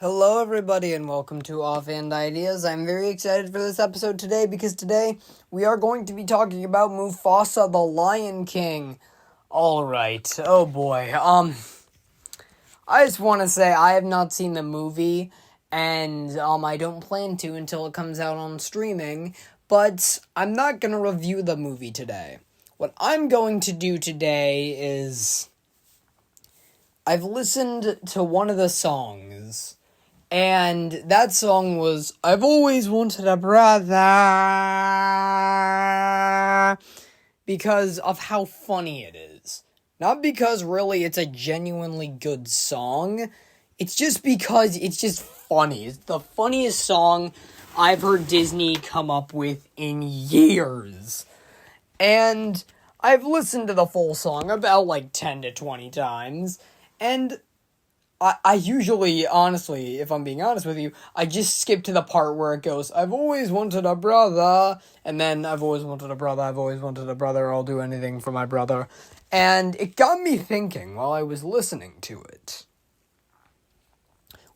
Hello, everybody, and welcome to Offhand Ideas. I'm very excited for this episode today because today we are going to be talking about Mufasa the Lion King. Alright, oh boy. I just want to say I have not seen the movie, and I don't plan to until it comes out on streaming, but I'm not going to review the movie today. What I'm going to do today is I've listened to one of the songs. And that song was, I've always wanted a brother, because of how funny it is. Not because really it's a genuinely good song, it's just because it's just funny. It's the funniest song I've heard Disney come up with in years. And I've listened to the full song about 10 to 20 times, and I usually, honestly, if I'm being honest with you, I just skip to the part where it goes, I've always wanted a brother, and then I've always wanted a brother, I'll do anything for my brother. And it got me thinking while I was listening to it.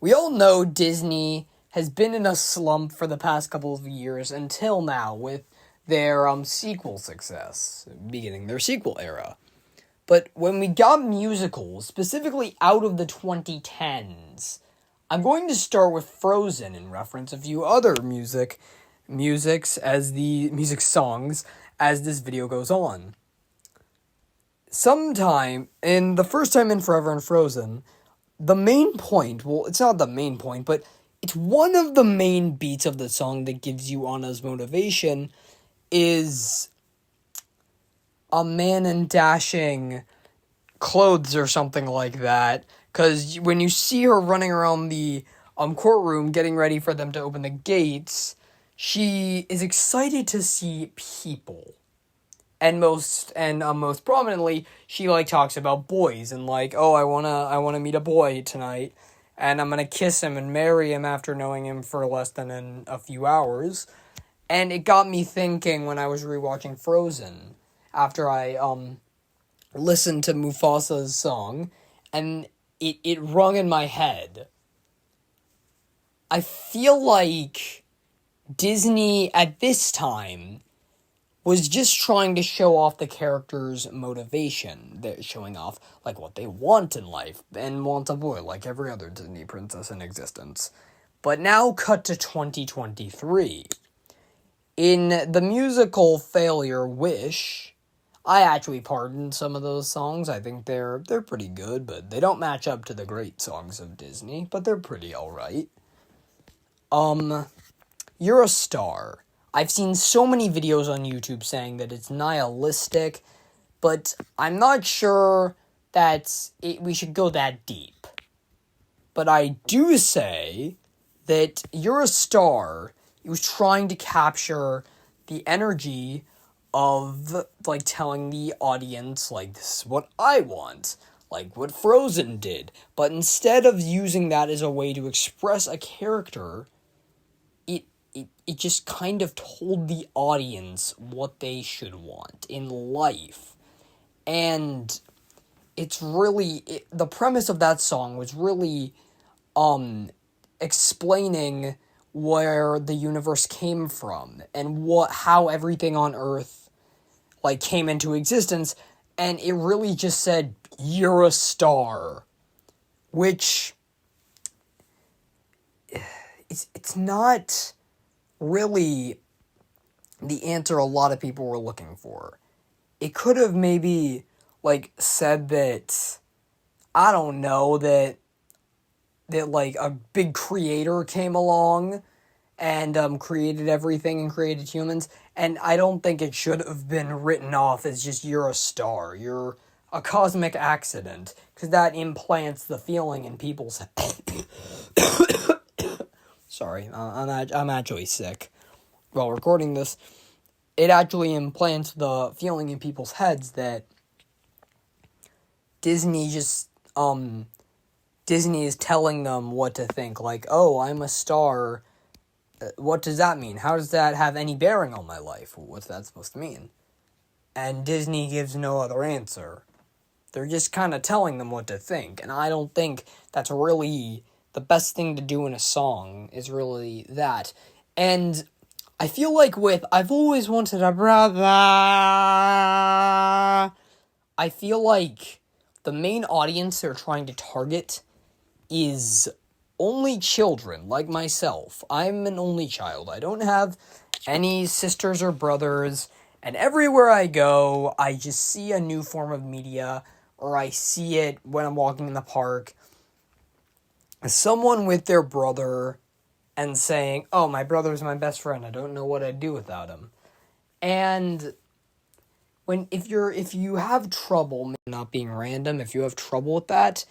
We all know Disney has been in a slump for the past couple of years until now with their sequel success, beginning their sequel era. But when we got musicals, specifically out of the 2010s, I'm going to start with Frozen and reference a few other music songs as this video goes on. Sometime in the first time in Forever and Frozen, the main point, well, it's not the main point, but it's one of the main beats of the song that gives you Anna's motivation is a man in dashing clothes or something like that, because when you see her running around the courtroom getting ready for them to open the gates, she is excited to see people, and most prominently she talks about boys and oh, I wanna meet a boy tonight, and I'm gonna kiss him and marry him after knowing him for less than a few hours. And it got me thinking when I was rewatching Frozen after I listened to Mufasa's song, and it rung in my head. I feel like Disney at this time was just trying to show off the character's motivation. They're showing off what they want in life and want a boy like every other Disney princess in existence. But now cut to 2023. In the musical failure Wish, I actually pardoned some of those songs. I think they're pretty good, but they don't match up to the great songs of Disney, but they're pretty alright. You're a Star. I've seen so many videos on YouTube saying that it's nihilistic, but I'm not sure that we should go that deep. But I do say that You're a Star, it was trying to capture the energy of telling the audience this is what I want, what Frozen did. But instead of using that as a way to express a character, it just kind of told the audience what they should want in life. And it's really the premise of that song was really explaining where the universe came from and how everything on Earth came into existence, and it really just said, you're a star, which it's not really the answer a lot of people were looking for. It could have maybe said that, I don't know, that a big creator came along and created everything and created humans, and I don't think it should have been written off as just you're a star, you're a cosmic accident, because that implants the feeling in people's sorry, I'm actually sick while recording this. It actually implants the feeling in people's heads that Disney is telling them what to think, oh, I'm a star. What does that mean? How does that have any bearing on my life? What's that supposed to mean? And Disney gives no other answer. They're just kind of telling them what to think, and I don't think that's really the best thing to do in a song is really that. And I feel like with I've always wanted a brother, I feel like the main audience they're trying to target is only children like myself. I'm an only child. I don't have any sisters or brothers, and everywhere I go, I just see a new form of media, or I see it when I'm walking in the park. Someone with their brother and saying, "Oh, my brother's my best friend. I don't know what I'd do without him." And if you have trouble not being random, if you have trouble with that,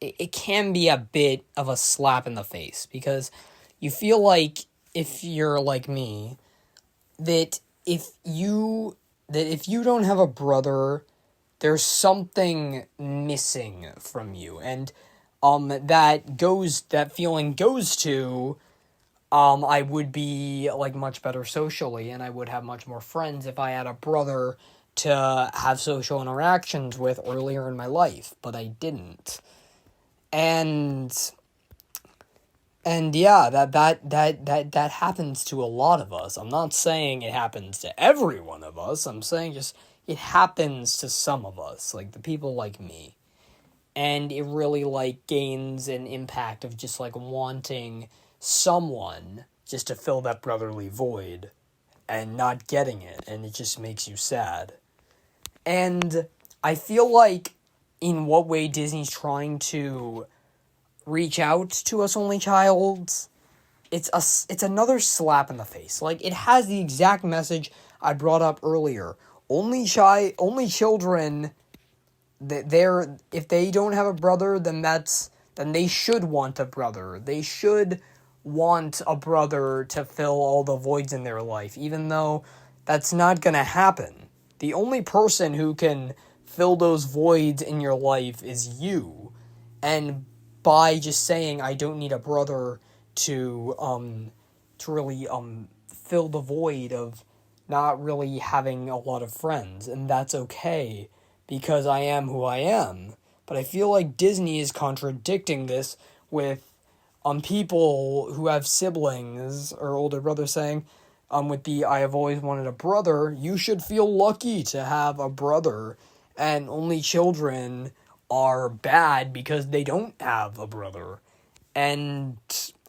it can be a bit of a slap in the face, because you feel like, if you're like me, that if you don't have a brother, there's something missing from you, and that feeling goes to I would be like much better socially, and I would have much more friends if I had a brother to have social interactions with earlier in my life, but I didn't. And yeah, that happens to a lot of us. I'm not saying it happens to every one of us. I'm saying just it happens to some of us, like the people like me. And it really like gains an impact of just like wanting someone just to fill that brotherly void and not getting it, and it just makes you sad. And I feel like in what way Disney's trying to reach out to us only childs, it's another slap in the face. Like, it has the exact message I brought up earlier. Only children, if they don't have a brother, then they should want a brother. They should want a brother to fill all the voids in their life, even though that's not gonna happen. The only person who can fill those voids in your life is you. And by just saying I don't need a brother to really fill the void of not really having a lot of friends, and that's okay because I am who I am. But I feel like Disney is contradicting this with people who have siblings or older brothers saying, with the "I have always wanted a brother," you should feel lucky to have a brother, and only children are bad because they don't have a brother. And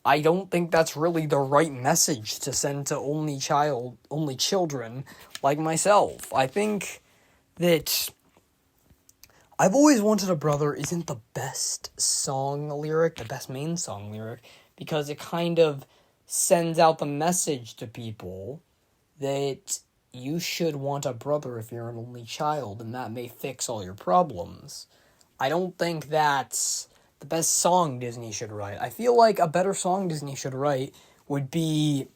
I don't think that's really the right message to send to only children like myself. I think that "I've always wanted a brother" isn't the best song lyric, the best main song lyric, because it kind of sends out the message to people that you should want a brother if you're an only child, and that may fix all your problems. I don't think that's the best song Disney should write. I feel like a better song Disney should write would be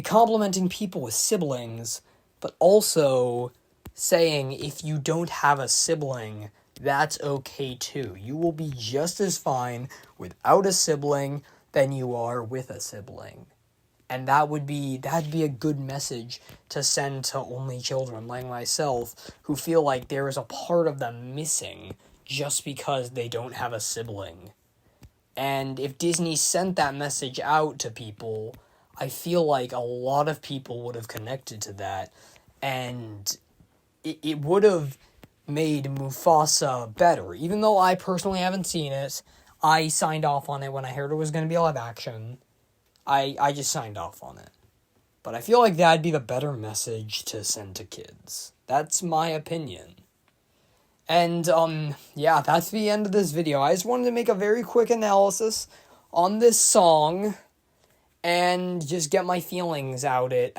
complimenting people with siblings, but also saying if you don't have a sibling, that's okay too. You will be just as fine without a sibling than you are with a sibling. And that'd be a good message to send to only children like myself who feel like there is a part of them missing just because they don't have a sibling. And if Disney sent that message out to people, I feel like a lot of people would have connected to that, and it would have made Mufasa better. Even though I personally haven't seen it, I signed off on it when I heard it was going to be live action. I just signed off on it. But I feel like that'd be the better message to send to kids. That's my opinion. And, yeah, that's the end of this video. I just wanted to make a very quick analysis on this song and just get my feelings out there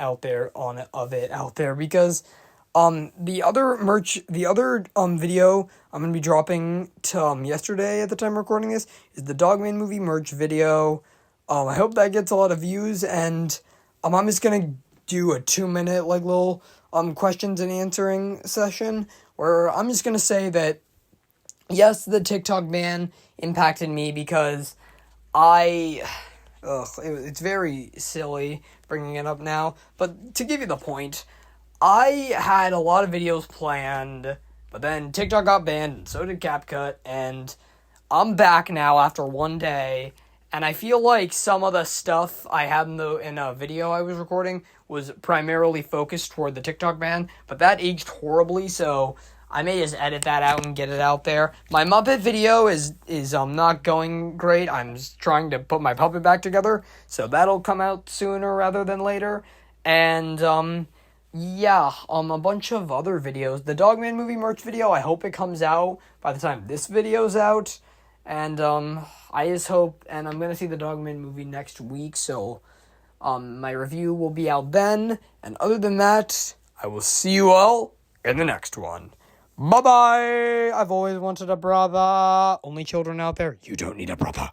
because the other video I'm gonna be dropping to yesterday at the time of recording this is the Dogman movie merch video. I hope that gets a lot of views, and I'm just gonna do a 2-minute little questions and answering session where I'm just gonna say that yes, the TikTok ban impacted me because it's very silly bringing it up now, but to give you the point, I had a lot of videos planned, but then TikTok got banned, and so did CapCut, and I'm back now after one day, and I feel like some of the stuff I had in a video I was recording was primarily focused toward the TikTok ban, but that aged horribly, so I may just edit that out and get it out there. My Muppet video is not going great. I'm trying to put my puppet back together, so that'll come out sooner rather than later. And yeah, a bunch of other videos. The Dogman movie merch video, I hope it comes out by the time this video's out. And I just hope, and I'm gonna see the Dogman movie next week, so my review will be out then. And other than that, I will see you all in the next one. Bye-bye! I've always wanted a brother. Only children out there, you don't need a brother.